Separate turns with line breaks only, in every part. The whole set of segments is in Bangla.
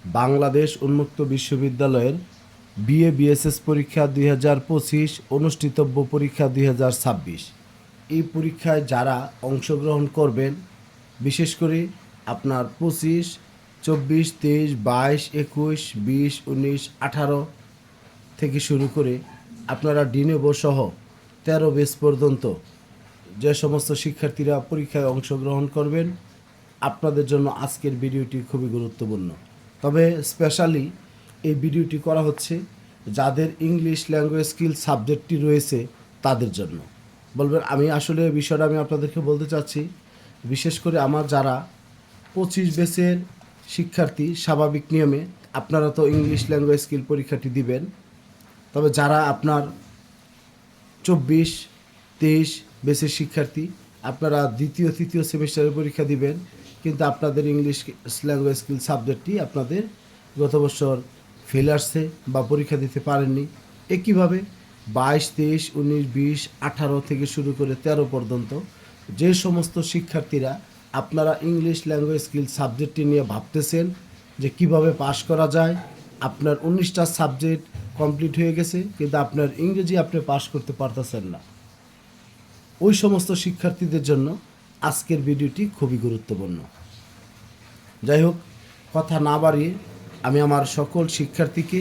বাংলাদেশ উন্মুক্ত বিশ্ববিদ্যালয়ের বিএ বিএসএস পরীক্ষা 2025 অনুষ্ঠিতব্য পরীক্ষা 2026। এই পরীক্ষায় যারা অংশগ্রহণ করবেন, বিশেষ করে আপনার 25, 24, 23, 22, 21, 20, 19, 18 থেকে শুরু করে আপনারা ডিনেবো সহ 13 বেস পর্যন্ত যে সমস্ত শিক্ষার্থীরা পরীক্ষায় অংশগ্রহণ করবেন, আপনাদের জন্য আজকের ভিডিওটি খুবই গুরুত্বপূর্ণ। তবে স্পেশালি এই ভিডিওটি করা হচ্ছে যাদের ইংলিশ ল্যাঙ্গুয়েজ স্কিল সাবজেক্টটি রয়েছে তাদের জন্য। বলবেন আমি আসলে বিষয়টা আমি আপনাদেরকে বলতে চাচ্ছি, বিশেষ করে আমার যারা 25 বেসের শিক্ষার্থী, স্বাভাবিক নিয়মে আপনারা তো ইংলিশ ল্যাঙ্গুয়েজ স্কিল পরীক্ষাটি দিবেন। তবে যারা আপনার 24, 23 বেসের শিক্ষার্থী, আপনারা দ্বিতীয় তৃতীয় সেমিস্টারের পরীক্ষা দিবেন, কিন্তু আপনাদের ইংলিশ ল্যাঙ্গুয়েজ স্কিল সাবজেক্টটি আপনাদের গত বছর ফেল আসছে বা পরীক্ষা দিতে পারেননি। একইভাবে 22, 23, 19, 20, 18 থেকে শুরু করে 13 পর্যন্ত যে সমস্ত শিক্ষার্থীরা আপনারা ইংলিশ ল্যাঙ্গুয়েজ স্কিল সাবজেক্টটি নিয়ে ভাবতেছেন যে কিভাবে পাশ করা যায়, আপনার 19টা সাবজেক্ট কমপ্লিট হয়ে গেছে কিন্তু আপনার ইংরেজি আপনি পাশ করতে পারতেছেন না, ওই সমস্ত শিক্ষার্থীদের জন্য আজকের ভিডিওটি খুবই গুরুত্বপূর্ণ। যাই হোক, কথা না বাড়িয়ে আমি আমার সকল শিক্ষার্থীকে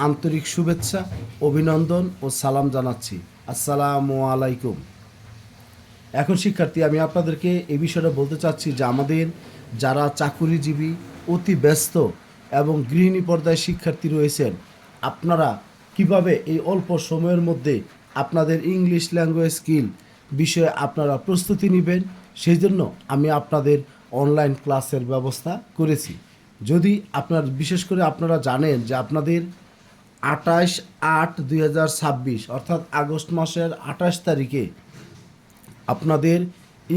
আন্তরিক শুভেচ্ছা, অভিনন্দন ও সালাম জানাচ্ছি। আসসালামু আলাইকুম। এখন শিক্ষার্থী, আমি আপনাদেরকে এই বিষয়টা বলতে চাচ্ছি যে আমাদের যারা চাকুরিজীবী, অতি ব্যস্ত এবং গৃহিণী পর্যায়ে শিক্ষার্থী রয়েছেন, আপনারা কিভাবে এই অল্প সময়ের মধ্যে আপনাদের ইংলিশ ল্যাঙ্গুয়েজ স্কিল বিষয়ে আপনারা প্রস্তুতি নেবেন, সেই জন্য আমি আপনাদের অনলাইন ক্লাসের ব্যবস্থা করেছি। যদি আপনার বিশেষ করে আপনারা জানেন যে আপনাদের 28/8/2026 অর্থাৎ আগস্ট মাসের 28 তারিখে আপনাদের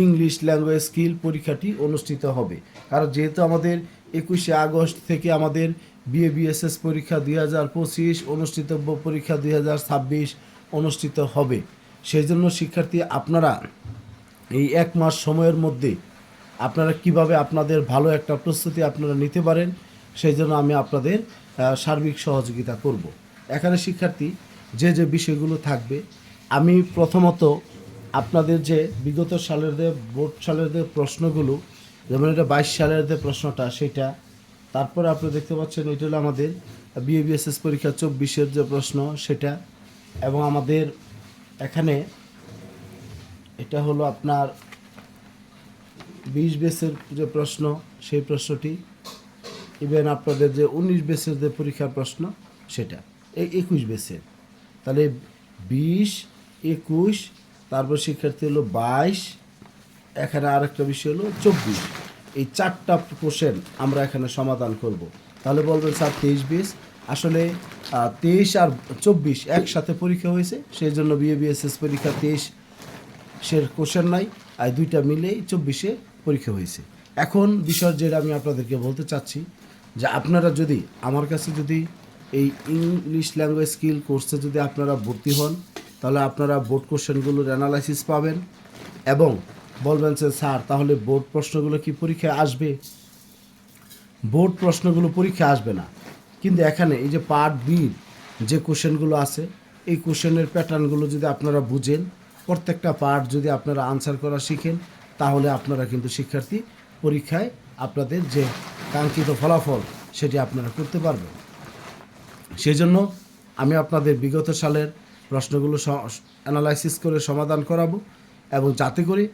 ইংলিশ ল্যাঙ্গুয়েজ স্কিল পরীক্ষাটি অনুষ্ঠিত হবে। কারণ যেহেতু আমাদের 21শে আগস্ট থেকে আমাদের বিএ বিএসএস পরীক্ষা 2025 অনুষ্ঠিতব্য পরীক্ষা 2026 অনুষ্ঠিত হবে, সেই জন্য শিক্ষার্থী আপনারা এই এক মাস সময়ের মধ্যে আপনারা কিভাবে আপনাদের ভালো একটা প্রস্তুতি আপনারা নিতে পারেন, সেই জন্য আমি আপনাদের সার্বিক সহযোগিতা করব। এখানে শিক্ষার্থী যে যে বিষয়গুলো থাকবে, আমি প্রথমত আপনাদের যে বিগত সালের যে বোর্ড সালের যে প্রশ্নগুলো, যেমন এটা 22 সালের যে প্রশ্নটা সেটা, তারপরে আপনি দেখতে পাচ্ছেন এটা হলো আমাদের বিএবিএসএস পরীক্ষা 24-এর যে প্রশ্ন সেটা, এবং আমাদের এখানে এটা হলো আপনার 20 বেসের যে প্রশ্ন সেই প্রশ্নটি, ইভেন আপনাদের যে 19 বেসের যে পরীক্ষার প্রশ্ন সেটা, এই 21 বেসের, তাহলে 20, 21, তারপর শিক্ষার্থী হলো 22, এখানে আরেকটা বিষয় হলো 24। এই 4টা কোশ্চেন আমরা এখানে সমাধান করব। তাহলে বলবেন স্যার 23 বেস, আসলে 23 আর 24 একসাথে পরীক্ষা হয়েছে, সেই জন্য বিএবিএসএস পরীক্ষা 23-এর কোশ্চেন নাই, আর দুইটা মিলেই 24-এ পরীক্ষা হয়েছে। এখন বিষয় যেটা আমি আপনাদেরকে বলতে চাচ্ছি যে আপনারা যদি আমার কাছে যদি এই ইংলিশ ল্যাঙ্গুয়েজ স্কিল কোর্সে যদি আপনারা ভর্তি হন, তাহলে আপনারা বোর্ড কোশ্চেনগুলোর অ্যানালাইসিস পাবেন এবং বলবেন যে স্যার তাহলে বোর্ড প্রশ্নগুলো কি পরীক্ষায় আসবে? বোর্ড প্রশ্নগুলো পরীক্ষায় আসবে না, কিন্তু এখানে এই যে পার্ট বির যে কোশ্চেনগুলো আছে, এই কোশ্চেনের প্যাটার্নগুলো যদি আপনারা বুঝেন, প্রত্যেকটা পার্ট যদি আপনারা আনসার করা শিখেন, তাহলে আপনারা কিন্তু শিক্ষার্থী পরীক্ষায় আপনাদের যে কাঙ্ক্ষিত ফলাফল সেটি আপনারা করতে পারবেন। সেই জন্য আমি আপনাদের বিগত সালের প্রশ্নগুলো অ্যানালাইসিস করে সমাধান করাবো, এবং যাতে করে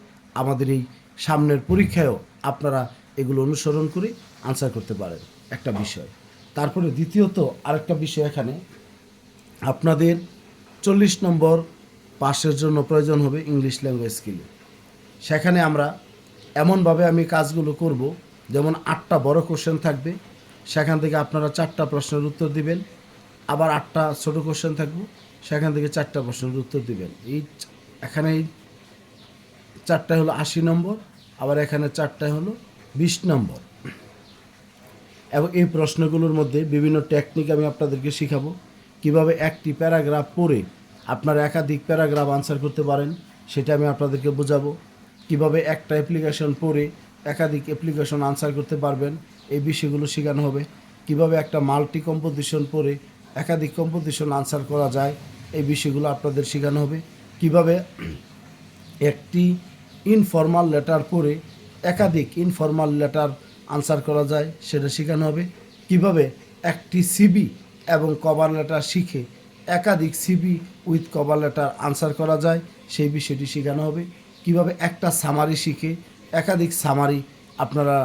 আমাদের এই সামনের পরীক্ষায়ও আপনারা এগুলো অনুসরণ করে আনসার করতে পারেন, একটা বিষয়। তারপরে দ্বিতীয়ত আরেকটা বিষয়, এখানে আপনাদের 40 নম্বর পাসের জন্য প্রয়োজন হবে ইংলিশ ল্যাঙ্গুয়েজ স্কিলে। সেখানে আমরা এমনভাবে আমি কাজগুলো করব, যেমন 8টা বড় কোশ্চেন থাকবে, সেখান থেকে আপনারা 4টা প্রশ্নের উত্তর দিবেন, আবার 8টা ছোটো কোশ্চেন থাকবে, সেখান থেকে 4টা প্রশ্নের উত্তর দিবেন। এখানে 4টায় হলো 80 নম্বর, আবার এখানে 4টায় হলো 20 নম্বর। এবং এই প্রশ্নগুলোর মধ্যে বিভিন্ন টেকনিক আমি আপনাদেরকে শিখাবো, কিভাবে একটি প্যারাগ্রাফ পড়ে আপনারা একাধিক প্যারাগ্রাফ আনসার করতে পারেন, সেটা আমি আপনাদেরকে বোঝাবো। কিভাবে একটা অ্যাপ্লিকেশন পড়ে একাধিক অ্যাপ্লিকেশন আনসার করতে পারবেন, এই বিষয়গুলো শেখানো হবে। কিভাবে একটা মাল্টি কম্পোজিশন পড়ে একাধিক কম্পোজিশন আনসার করা যায়, এই বিষয়গুলো আপনাদের শেখানো হবে। কিভাবে একটি ইনফর্মাল লেটার পড়ে একাধিক ইনফর্মাল লেটার আনসার করা যায় সেটা শেখানো হবে। কিভাবে একটি সিবি এবং কভার লেটার শিখে একাধিক CB with cover letter answer করা যায় সেই বিষয়টি শেখানো হবে। কিভাবে একটা সামারি শিখে একাধিক সামারি আপনারা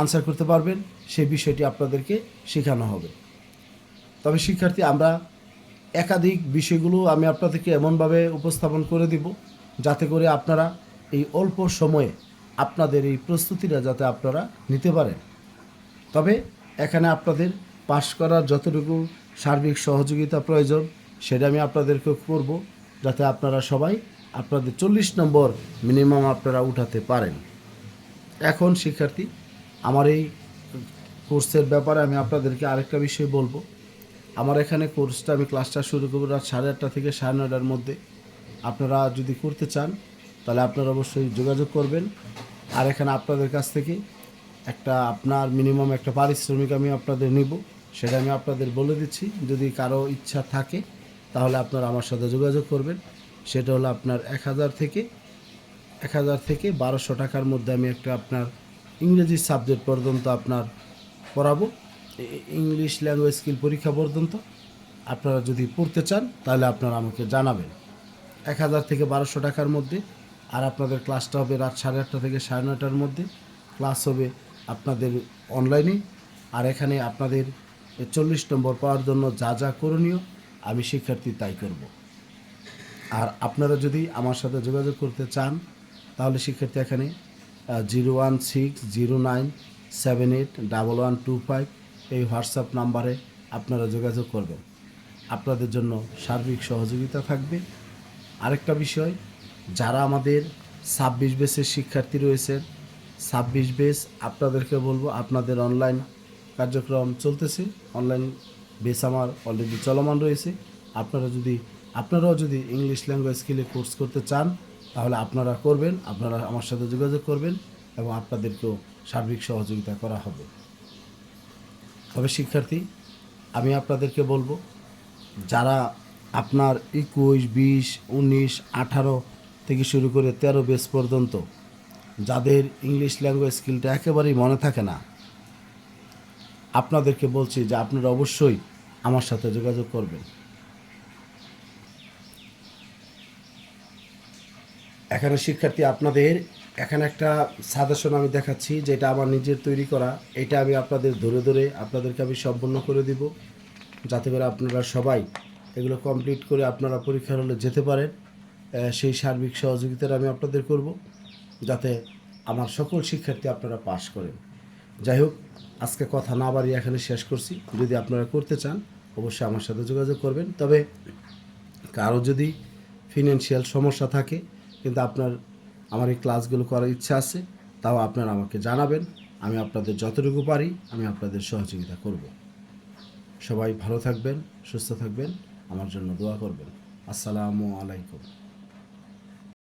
আনসার করতে পারবেন সেই বিষয়টি আপনাদেরকে শেখানো হবে। তবে শিক্ষার্থী, আমরা একাধিক বিষয়গুলো আমি আপনাদেরকে এমনভাবে উপস্থাপন করে দিব যাতে করে আপনারা এই অল্প সময়ে আপনাদের এই প্রস্তুতিটা যাতে আপনারা নিতে পারেন। তবে এখানে আপনাদের পাশ করার যতটুকু সার্বিক সহযোগিতা প্রয়োজন সেটা আমি আপনাদেরকে করব, যাতে আপনারা সবাই আপনাদের 40 নম্বর মিনিমাম আপনারা উঠাতে পারেন। এখন শিক্ষার্থী, আমার এই কোর্সের ব্যাপারে আমি আপনাদেরকে আরেকটা বিষয় বলবো। আমার এখানে কোর্সটা আমি ক্লাসটা শুরু করবো রাত 8:30 থেকে 9:30-র মধ্যে। আপনারা যদি করতে চান তাহলে আপনারা অবশ্যই যোগাযোগ করবেন। আর এখানে আপনাদের কাছ থেকে একটা আপনার মিনিমাম একটা পারিশ্রমিক আমি আপনাদের নিব, সেটা আমি আপনাদের বলে দিচ্ছি। যদি কারো ইচ্ছা থাকে তাহলে আপনারা আমার সাথে যোগাযোগ করবেন। সেটা হলো আপনার 1000 থেকে 1200 টাকার মধ্যে আমি একটা আপনার ইংরেজি সাবজেক্ট পর্যন্ত আপনার পড়াবো, ইংলিশ ল্যাঙ্গুয়েজ স্কিল পরীক্ষা পর্যন্ত। আপনারা যদি পড়তে চান তাহলে আপনারা আমাকে জানাবেন। 1000 থেকে 1200 টাকার মধ্যে। আর আপনাদের ক্লাসটা হবে রাত 8:30 থেকে 9:30-র মধ্যে। ক্লাস হবে আপনাদের অনলাইনে। আর এখানে আপনাদের 40 নম্বর পাওয়ার জন্য যা যা করণীয় আমি শিক্ষার্থী তাই করব। আর আপনারা যদি আমার সাথে যোগাযোগ করতে চান তাহলে শিক্ষার্থী এখানে 01609781125 এই হোয়াটসঅ্যাপ নাম্বারে আপনারা যোগাযোগ করবেন। আপনাদের জন্য সার্বিক সহযোগিতা থাকবে। আরেকটা বিষয়, যারা আমাদের 26 বেসের শিক্ষার্থী রয়েছেন, 26 বেস আপনাদেরকে বলবো, আপনাদের অনলাইন কার্যক্রম চলতেছে, অনলাইন বেস আমার অলরেডি চলমান রয়েছে। আপনারাও যদি ইংলিশ ল্যাঙ্গুয়েজ স্কিলে কোর্স করতে চান তাহলে আপনারা করবেন, আপনারা আমার সাথে যোগাযোগ করবেন এবং আপনাদেরকেও সার্বিক সহযোগিতা করা হবে। তবে শিক্ষার্থী, আমি আপনাদেরকে বলবো, যারা আপনার 21, 20, 19, 18 থেকে শুরু করে 13 বেস পর্যন্ত যাদের ইংলিশ ল্যাঙ্গুয়েজ স্কিলটা একেবারেই মনে থাকে না, আপনাদেরকে বলছি যে আপনারা অবশ্যই আমার সাথে যোগাযোগ করবেন। এখানে শিক্ষার্থী, আপনাদের এখানে একটা সাজেশন আমি দেখাচ্ছি যেটা আমার নিজের তৈরি করা। এটা আমি আপনাদের ধরে ধরে আপনাদেরকে আমি সম্পূর্ণ করে দিব, যাতে করে আপনারা সবাই এগুলো কমপ্লিট করে আপনারা পরীক্ষার হলে যেতে পারেন। সেই সার্বিক সহযোগিতার আমি আপনাদের করব, যাতে আমার সকল শিক্ষার্থী আপনারা পাস করেন। যাই হোক, আজকে কথা না বাড়িয়ে এখানে শেষ করছি। যদি আপনারা করতে চান অবশ্যই আমার সাথে যোগাযোগ করবেন। তবে কারো যদি ফিনান্সিয়াল সমস্যা থাকে কিন্তু আপনার আমার এই ক্লাসগুলো করার ইচ্ছা আছে, তাও আপনারা আমাকে জানাবেন। আমি আপনাদের যতটুকু পারি আমি আপনাদের সহযোগিতা করব। সবাই ভালো থাকবেন, সুস্থ থাকবেন, আমার জন্য দোয়া করবেন। আসসালামু আলাইকুম।